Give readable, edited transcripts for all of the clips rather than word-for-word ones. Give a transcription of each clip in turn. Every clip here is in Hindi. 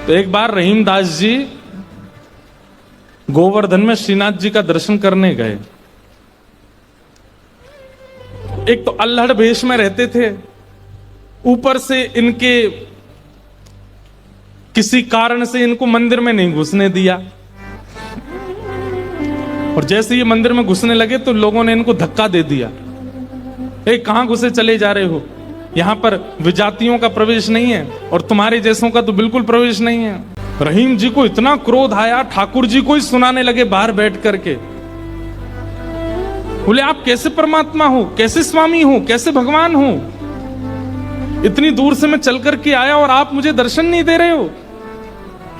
तो एक बार रहीमदास जी गोवर्धन में श्रीनाथ जी का दर्शन करने गए। एक तो अल्हड़ भेष में रहते थे, ऊपर से इनके किसी कारण से इनको मंदिर में नहीं घुसने दिया, और जैसे ये मंदिर में घुसने लगे तो लोगों ने इनको धक्का दे दिया। कहां घुसे चले जा रहे हो, यहां पर विजातियों का प्रवेश नहीं है और तुम्हारे जैसों का तो बिल्कुल प्रवेश नहीं है। रहीम जी को इतना क्रोध आया, ठाकुर जी को ही सुनाने लगे बाहर बैठ करके। बोले आप कैसे परमात्मा हो, कैसे स्वामी हो, कैसे भगवान हो? इतनी दूर से मैं चल करके आया और आप मुझे दर्शन नहीं दे रहे हो,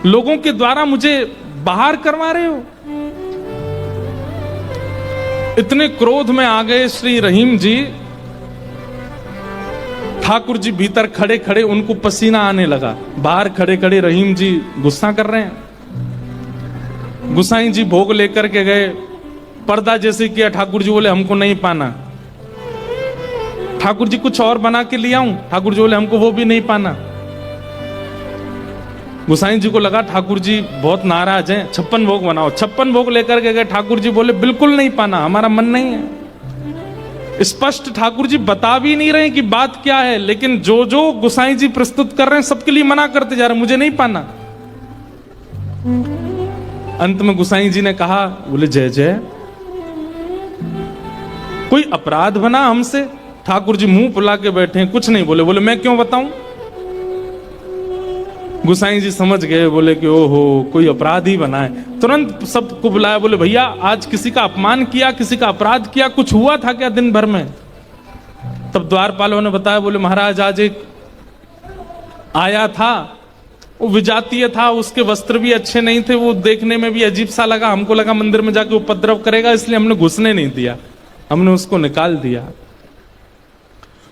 लोगों के द्वारा मुझे बाहर करवा रहे हो। इतने क्रोध में आ गए श्री रहीम जी। ठाकुर जी भीतर खड़े खड़े उनको पसीना आने लगा, बाहर खड़े खड़े रहीम जी गुस्सा कर रहे हैं। गुसाई जी भोग लेकर के गए, पर्दा जैसे किया, ठाकुर जी बोले हमको नहीं पाना। ठाकुर जी कुछ और बना के ले आऊं, ठाकुर जी बोले हमको वो भी नहीं पाना। गुसाई जी को लगा ठाकुर जी बहुत नाराज हैं, 56 भोग बनाओ। 56 भोग लेकर के गए, ठाकुर जी बोले बिल्कुल नहीं पाना, हमारा मन नहीं है। स्पष्ट ठाकुर जी बता भी नहीं रहे कि बात क्या है, लेकिन जो जो गुसाई जी प्रस्तुत कर रहे हैं सबके लिए मना करते जा रहे, मुझे नहीं पाना। अंत में गुसाई जी ने कहा, बोले जय जय, कोई अपराध बना हमसे? ठाकुर जी मुंह फुला के बैठे हैं, कुछ नहीं बोले। बोले मैं क्यों बताऊं? गुसाई जी समझ गए, बोले कि ओहो कोई अपराध ही बना है। तुरंत सबको बुलाया, बोले भैया आज किसी का अपमान किया, किसी का अपराध किया, कुछ हुआ था क्या दिन भर में? तब द्वारपालों ने बताया, बोले महाराज आज एक आया था, वो विजातीय था, उसके वस्त्र भी अच्छे नहीं थे, वो देखने में भी अजीब सा लगा, हमको लगा मंदिर में जाके उपद्रव करेगा, इसलिए हमने घुसने नहीं दिया, हमने उसको निकाल दिया।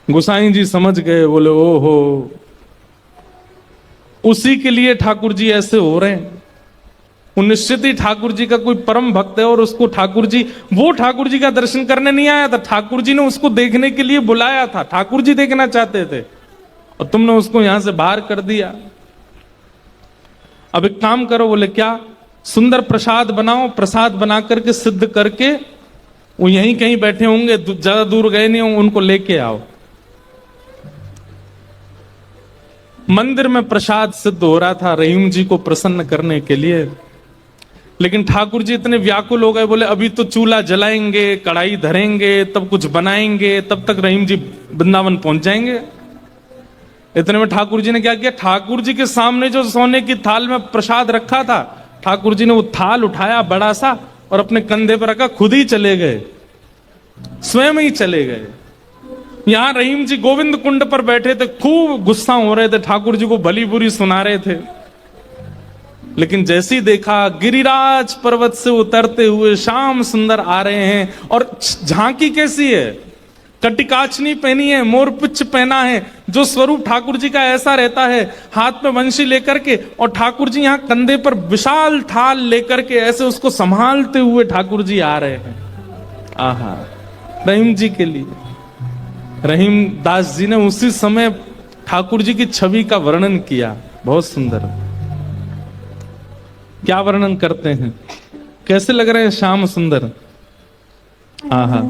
गुसाई जी समझ गए, बोले ओहो उसी के लिए ठाकुर जी ऐसे हो रहे हैं। वो निश्चित ही ठाकुर जी का कोई परम भक्त है और उसको ठाकुर जी, वो ठाकुर जी का दर्शन करने नहीं आया था, ठाकुर जी ने उसको देखने के लिए बुलाया था, ठाकुर जी देखना चाहते थे और तुमने उसको यहां से बाहर कर दिया। अब एक काम करो, बोले क्या? सुंदर प्रसाद बनाओ, प्रसाद बना करके सिद्ध करके, वो यहीं कहीं बैठे होंगे, ज्यादा दूर गए नहीं होंगे, उनको लेके आओ। मंदिर में प्रसाद सिद्ध हो रहा था रहीम जी को प्रसन्न करने के लिए, लेकिन ठाकुर जी इतने व्याकुल हो गए, बोले अभी तो चूल्हा जलाएंगे, कढ़ाई धरेंगे, तब कुछ बनाएंगे, तब तक रहीम जी वृंदावन पहुंच जाएंगे। इतने में ठाकुर जी ने क्या किया, ठाकुर जी के सामने जो सोने की थाल में प्रसाद रखा था, ठाकुर जी ने वो थाल उठाया बड़ा सा और अपने कंधे पर रखा, खुद ही चले गए, स्वयं ही चले गए। यहां रहीम जी गोविंद कुंड पर बैठे थे, खूब गुस्सा हो रहे थे, ठाकुर जी को भली बुरी सुना रहे थे। लेकिन जैसे ही देखा गिरिराज पर्वत से उतरते हुए श्याम सुंदर आ रहे हैं, और झांकी कैसी है, कटिकाचनी पहनी है, मोरपिच्छ पहना है, जो स्वरूप ठाकुर जी का ऐसा रहता है, हाथ में वंशी लेकर के, और ठाकुर जी यहां कंधे पर विशाल थाल लेकर के ऐसे उसको संभालते हुए ठाकुर जी आ रहे हैं। आहा, रहीम जी के लिए रहीम दास जी ने उसी समय ठाकुर जी की छवि का वर्णन किया, बहुत सुंदर। क्या वर्णन करते हैं, कैसे लग रहे हैं श्याम सुंदर? आहा,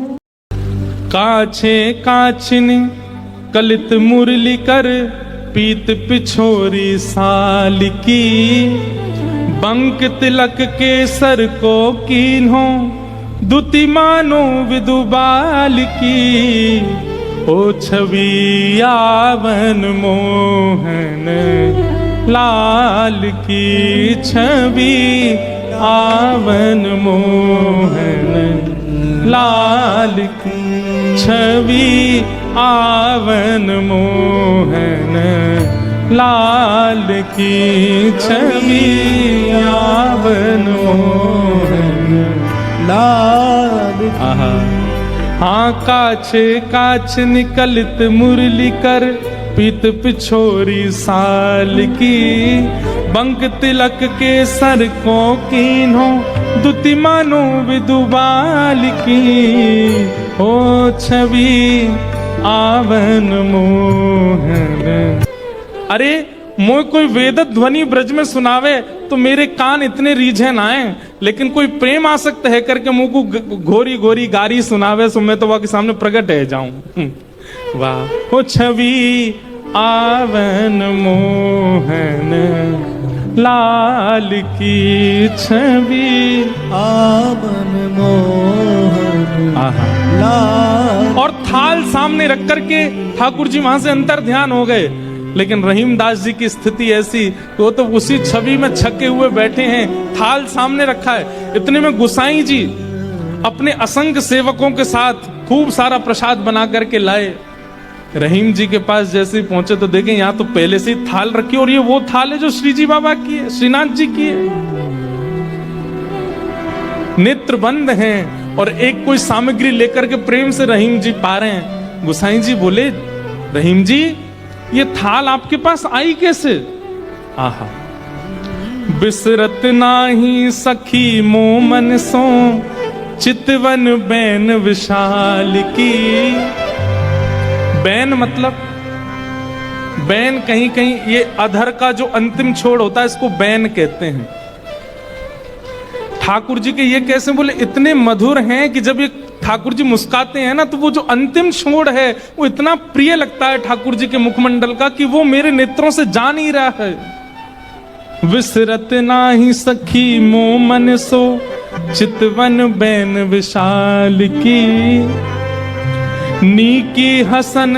काछे काछिनी कलित मुरली कर, पीत पिछोरी साल की, बंक तिलक के सर को कीन्हो, दुति मानो विदुबाल की। ओ छवि आवन मोहन लाल की, छवि आवन मोहन लाल की, छवि आवन मोहन लाल की, छवि आवन मोहन लाल की। हाँ काछे काछ निकलित मुरली कर, पीत पिछोरी साल की, बंक तिलक के सर को कीन्हो, दुति मानो विदुबाल की। हो छवि आवन मोहन। अरे मोय कोई वेद ध्वनि ब्रज में सुनावे तो मेरे कान इतने रीझे ना आए, लेकिन कोई प्रेम आसक्त है करके मुंह को घोरी घोरी गारी सुनावे सो मैं तो वह के सामने प्रकट है जाऊं। वाह। ओ छवि आवन मोहन लाल की छवि आवन मोहन लाल। और थाल सामने रख करके ठाकुर जी वहां से अंतर ध्यान हो गए। लेकिन रहीमदास जी की स्थिति ऐसी, वो तो उसी छवि में छके हुए बैठे हैं, थाल सामने रखा है। इतने में गुसाई जी अपने असंख्य सेवकों के साथ खूब सारा प्रसाद बना करके लाए। रहीम जी के पास जैसे ही पहुंचे तो देखें यहाँ तो पहले से ही थाल रखी, और ये वो थाल है जो श्री जी बाबा की है, श्रीनाथ जी की है। नेत्र बंद हैं और एक कोई सामग्री लेकर के प्रेम से रहीम जी पा रहे हैं। गुसाई जी बोले, रहीम जी ये थाल आपके पास आई कैसे? आहा। बिसरत नाही सखी मोमन सो चितवन बैन विशाल की। बैन मतलब, बैन कहीं कहीं ये अधर का जो अंतिम छोड़ होता है इसको बैन कहते हैं। ठाकुर जी के ये कैसे बोले, इतने मधुर हैं कि जब ये ठाकुर जी मुस्काते हैं ना तो वो जो अंतिम छोड़ है वो इतना प्रिय लगता है ठाकुर जी के मुखमंडल का कि वो मेरे नेत्रों से जा नहीं रहा है। विसरत नाही सखी मोमन सो चितवन बैन विशाल की। नीकी हसन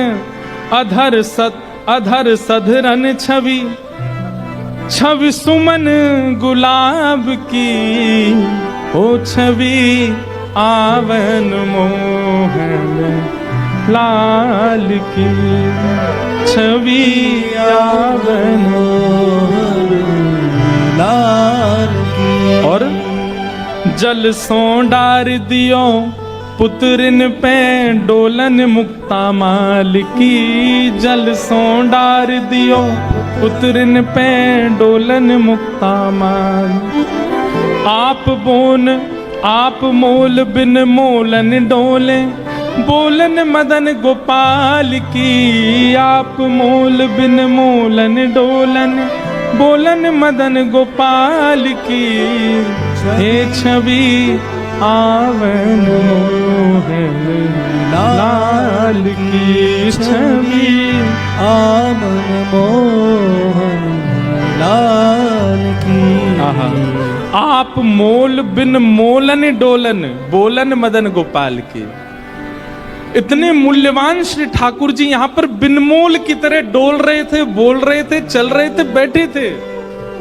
अधर सधरन छवि, छवि सुमन गुलाब की। ओ छवि आवन मोहन लाल की, छवि आवन मोहन लाल की। और जल सो डार दियो पुत्रिन पे डोलन मुक्ता माल की। जल सो डार दियो पुत्रिन पे डोलन मुक्ता माल। आप मोल बिन मोलन डोले बोलन मदन गोपाल की। आप मोल बिन मोलन डोलन बोलन मदन गोपाल की। हे छवि आवन मोहन लाल की, छवि आवन मोहन लाल की। आहा। आप मोल बिन मोलन डोलन बोलन मदन गोपाल की। इतने मूल्यवान श्री ठाकुर जी यहाँ पर बिनमोल की तरह डोल रहे थे, बोल रहे थे, चल रहे थे, बैठे थे।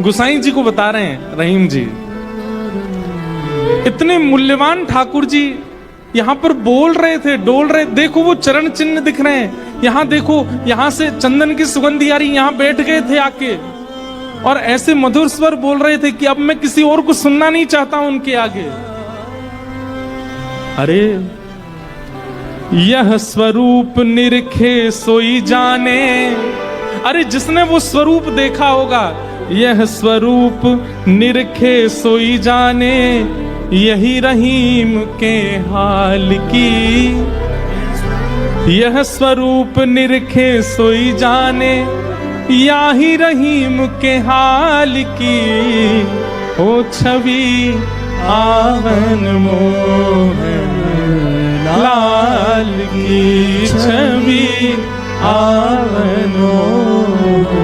गुसाई जी को बता रहे हैं रहीम जी, इतने मूल्यवान ठाकुर जी यहाँ पर बोल रहे थे, डोल रहे। देखो वो चरण चिन्ह दिख रहे हैं, यहाँ देखो, यहाँ से चंदन की सुगंधी आ रही, यहाँ बैठ गए थे आके और ऐसे मधुर स्वर बोल रहे थे कि अब मैं किसी और को सुनना नहीं चाहता उनके आगे। अरे यह स्वरूप निरखे सोई जाने। अरे जिसने वो स्वरूप देखा होगा, यह स्वरूप निरखे सोई जाने। यही रहीम के हाल की। यह स्वरूप निरखे सोई जाने, याही रहीम के हाल की। ओ छवि आवन मोहन लाल की, छवि आवन मोहन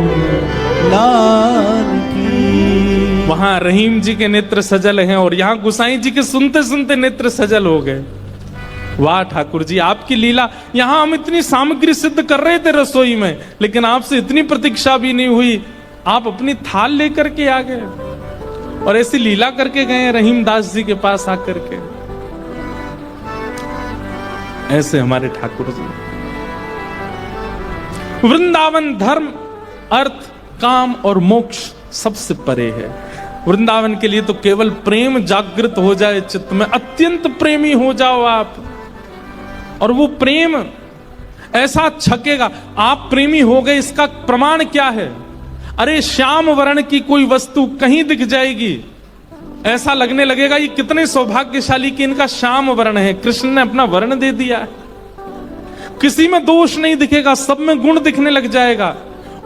लाल की। वहां रहीम जी के नेत्र सजल हैं और यहाँ गुसाई जी के सुनते सुनते नेत्र सजल हो गए। वाह ठाकुर जी, आपकी लीला। यहां हम इतनी सामग्री सिद्ध कर रहे थे रसोई में, लेकिन आपसे इतनी प्रतीक्षा भी नहीं हुई, आप अपनी थाल लेकर के आ गए और ऐसी लीला करके गए रहीम दास जी के पास आकर के। ऐसे हमारे ठाकुर जी। वृंदावन धर्म, अर्थ, काम और मोक्ष सबसे परे है। वृंदावन के लिए तो केवल प्रेम जागृत हो जाए चित्त में, अत्यंत प्रेमी हो जाओ आप, और वो प्रेम ऐसा छकेगा। आप प्रेमी हो गए, इसका प्रमाण क्या है? अरे श्याम वर्ण की कोई वस्तु कहीं दिख जाएगी, ऐसा लगने लगेगा ये कितने सौभाग्यशाली कि इनका श्याम वर्ण है, कृष्ण ने अपना वर्ण दे दिया है। किसी में दोष नहीं दिखेगा, सब में गुण दिखने लग जाएगा।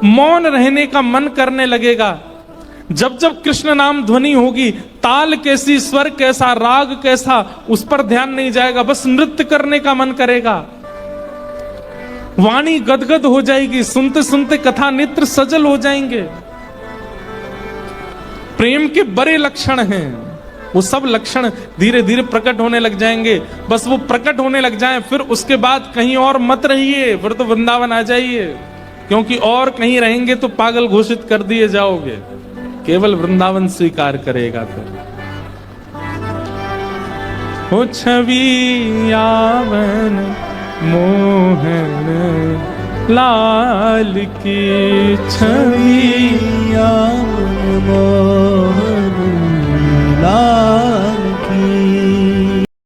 मौन रहने का मन करने लगेगा। जब जब कृष्ण नाम ध्वनि होगी, ताल कैसी, स्वर कैसा, राग कैसा, उस पर ध्यान नहीं जाएगा, बस नृत्य करने का मन करेगा। वाणी गदगद हो जाएगी, सुनते सुनते कथा नेत्र सजल हो जाएंगे। प्रेम के बड़े लक्षण हैं, वो सब लक्षण धीरे धीरे प्रकट होने लग जाएंगे। बस वो प्रकट होने लग जाएं, फिर उसके बाद कहीं और मत रहिए, फिर तो वृंदावन आ जाइए, क्योंकि और कहीं रहेंगे तो पागल घोषित कर दिए जाओगे। केवल वृंदावन स्वीकार करेगा फिर। हो छवि यावन मोहन लाल की, छवि यावन मोहन लाल